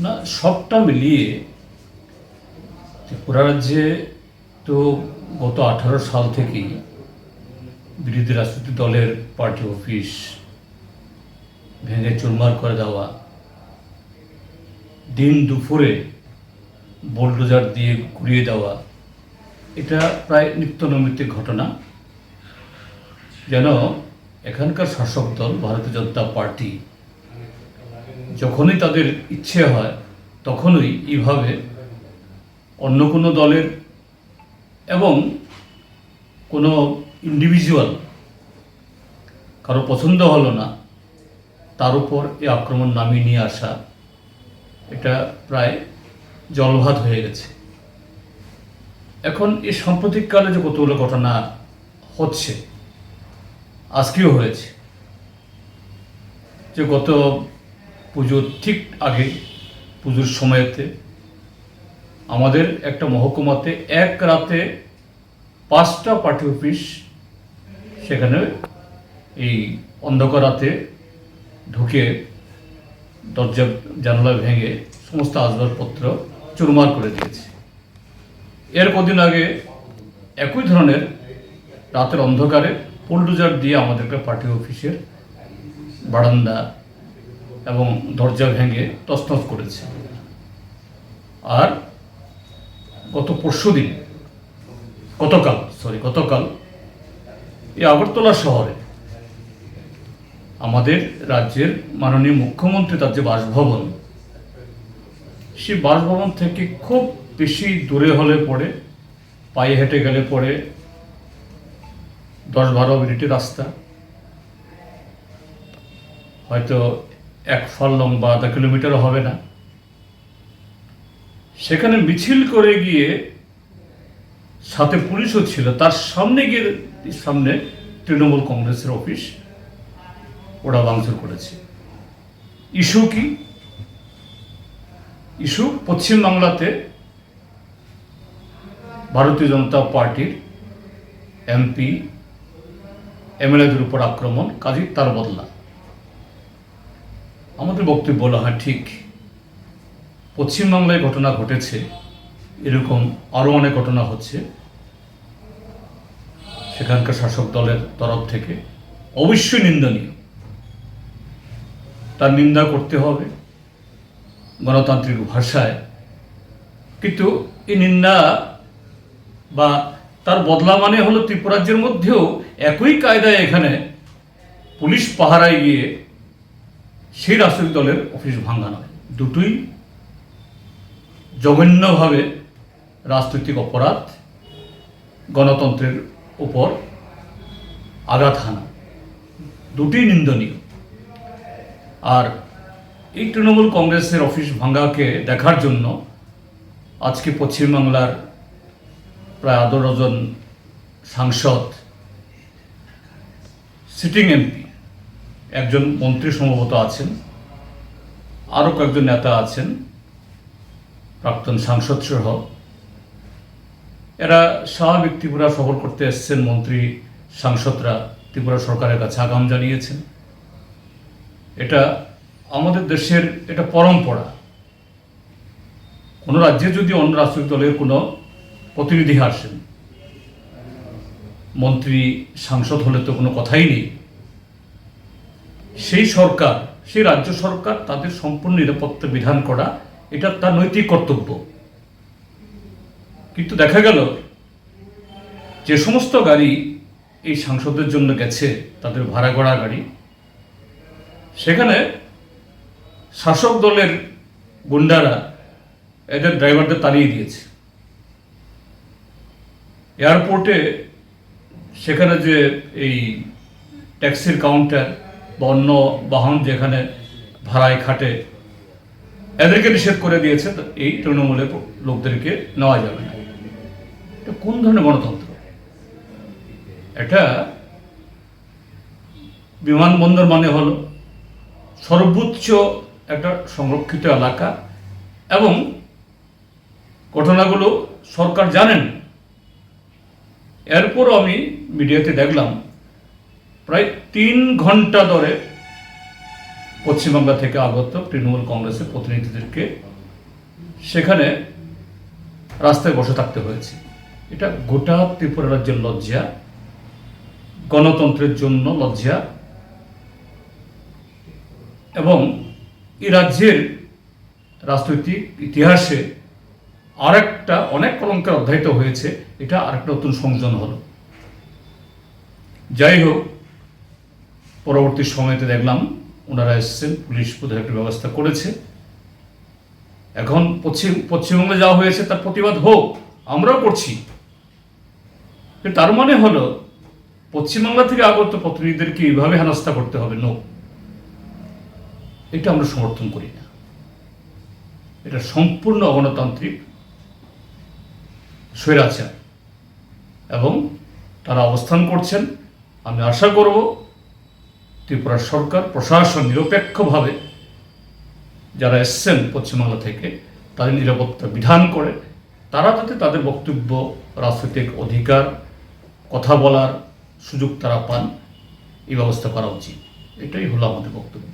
না, সবটা মিলিয়ে ত্রিপুরা রাজ্যে তো গত 18 সাল থেকেই বিরোধী রাজনৈতিক দলের পার্টি অফিস ভেঙে চুরমার করে দেওয়া, দিন দুপুরে বোলডোজার দিয়ে ঘুরিয়ে দেওয়া, এটা প্রায় নিত্যনৈমিত্তিক ঘটনা। যেন এখানকার শাসক দল ভারতীয় জনতা পার্টি যখনই তাদের ইচ্ছে হয় তখনই এইভাবে অন্য কোনো দলের এবং কোনো ইন্ডিভিজুয়াল কারো পছন্দ হলো না তার উপর এই আক্রমণ নামিয়ে নিয়ে আসা, এটা প্রায় জলভাত হয়ে গেছে। এখন এই সাম্প্রতিককালে যে কতগুলো ঘটনা হচ্ছে, আজকেও হয়েছে, যে গত পুজোর ঠিক আগে, পুজোর সময়তে আমাদের একটা মহকুমাতে এক রাতে 5টা পার্টি অফিস সেখানে এই অন্ধকার রাতে ঢুকে দরজা জানালা ভেঙে সমস্ত আসবাবপত্র চুরমার করে দিয়েছে। এর কদিন আগে একই ধরনের রাতের অন্ধকারে বুলডোজার দিয়ে আমাদের একটা পার্টি অফিসের বারান্দা এবং দরজা ভেঙে তছনছ করেছে। আর গতকাল এই আগরতলা শহরে আমাদের রাজ্যের মাননীয় মুখ্যমন্ত্রী তার যে বাসভবন, সেই বাসভবন থেকে খুব বেশি দূরে হলে পরে পায়ে হেঁটে গেলে পরে 10-12 মিনিটের রাস্তা, হয়তো 1 ফার্লং বা আধা কিলোমিটারও হবে না, সেখানে মিছিল করে গিয়ে সাথে পুলিশও ছিল, তার সামনে তৃণমূল কংগ্রেসের অফিস ওরা ভাঙচুর করেছে। ইস্যু কি? ইস্যু পশ্চিমবাংলাতে ভারতীয় জনতা পার্টির এমপি এমএলএদের উপর আক্রমণ, কাজেই তার বদলা। আমাদের বক্তব্য বলা হয়, ঠিক পশ্চিমবাংলায় ঘটনা ঘটেছে, এরকম আরও অনেক ঘটনা হচ্ছে সেখানকার শাসক দলের তরফ থেকে, অবশ্যই নিন্দনীয়, তার নিন্দা করতে হবে গণতান্ত্রিক ভাষায়। কিন্তু এই নিন্দা বা তার বদলা মানে হলো ত্রিপুরাজ্যের মধ্যেও একই কায়দায় এখানে পুলিশ পাহারায় গিয়ে সেই রাজনৈতিক দলের অফিস ভাঙা নয়। দুটোই জঘন্যভাবে রাজনৈতিক অপরাধ, গণতন্ত্রের উপর আঘাত হানা, দুটোই নিন্দনীয়। আর এই তৃণমূল কংগ্রেসের অফিস ভাঙ্গাকে দেখার জন্য আজকে পশ্চিমবাংলার প্রায় 12 ডজন সাংসদ, সিটিং এমপি, একজন মন্ত্রী সম্ভবত আছেন, আরও কয়েকজন নেতা আছেন, প্রাক্তন সাংসদ সহ, এরা স্বাভাবিক ত্রিপুরা সফর করতে এসছেন। মন্ত্রী সাংসদরা ত্রিপুরা সরকারের কাছে আগাম জানিয়েছেন। এটা আমাদের দেশের এটা পরম্পরা। কোনো রাজ্যে যদি অন্য রাজনৈতিক দলের কোনো প্রতিনিধি আসেন, মন্ত্রী সাংসদ হলে তো কোনো কথাই নেই, সেই রাজ্য সরকার তাদের সম্পূর্ণ নিরাপত্তা বিধান করা, এটা তার নৈতিক কর্তব্য। কিন্তু দেখা গেল যে সমস্ত গাড়ি এই সাংসদের জন্য গেছে, তাদের ভাড়া করা গাড়ি, সেখানে শাসক দলের গুন্ডারা এদের ড্রাইভারদের তাড়িয়ে দিয়েছে। এয়ারপোর্টে সেখানে যে এই ট্যাক্সির কাউন্টার বা অন্য বাহন যেখানে ভাড়ায় খাটে, এদেরকে নিষেধ করে দিয়েছে, এই তৃণমূলের লোকদেরকে নেওয়া যাবে না। এটা কোন ধরনের গণতন্ত্র? এটা বিমানবন্দর মানে হলো সর্বোচ্চ একটা সংরক্ষিত এলাকা, এবং ঘটনাগুলো সরকার জানেন। এরপরও আমি মিডিয়াতে দেখলাম প্রায় 3 ঘন্টা ধরে পশ্চিমবাংলা থেকে আগত তৃণমূল কংগ্রেসের প্রতিনিধিদেরকে সেখানে রাস্তায় বসে থাকতে হয়েছে। এটা গোটা ত্রিপুরা রাজ্যের লজ্জা, গণতন্ত্রের জন্য লজ্জা, এবং এই রাজ্যের রাজনৈতিক ইতিহাসে আরেকটা অনেক কলঙ্কের অধ্যায়িত হয়েছে। এটা আরেকটা নতুন সংযোজন হলো। যাই হোক, পরবর্তী সময়তে দেখলাম ওনারা এসছেন, পুলিশ বোধহয় একটা ব্যবস্থা করেছে। এখন পশ্চিমবঙ্গে যাওয়া হয়েছে তার প্রতিবাদ হোক, আমরাও করছি। তার মানে হলো পশ্চিমবাংলা থেকে আগত প্রতিনিধিদেরকে এইভাবে হেনস্থা করতে হবে? নো, এটা আমরা সমর্থন করি না। এটা সম্পূর্ণ অগণতান্ত্রিক স্বৈরাচার এবং তারা অবস্থান করছেন। আমি আশা করব ত্রিপুরা সরকার, প্রশাসন নিরপেক্ষভাবে যারা এসছেন পশ্চিমবাংলা থেকে তাদের নিরাপত্তা বিধান করে তারা যাতে তাদের বক্তব্য, রাজনৈতিক অধিকার, কথা বলার সুযোগ তারা পান, এই ব্যবস্থা করা উচিত। এটাই হলো আমাদের বক্তব্য।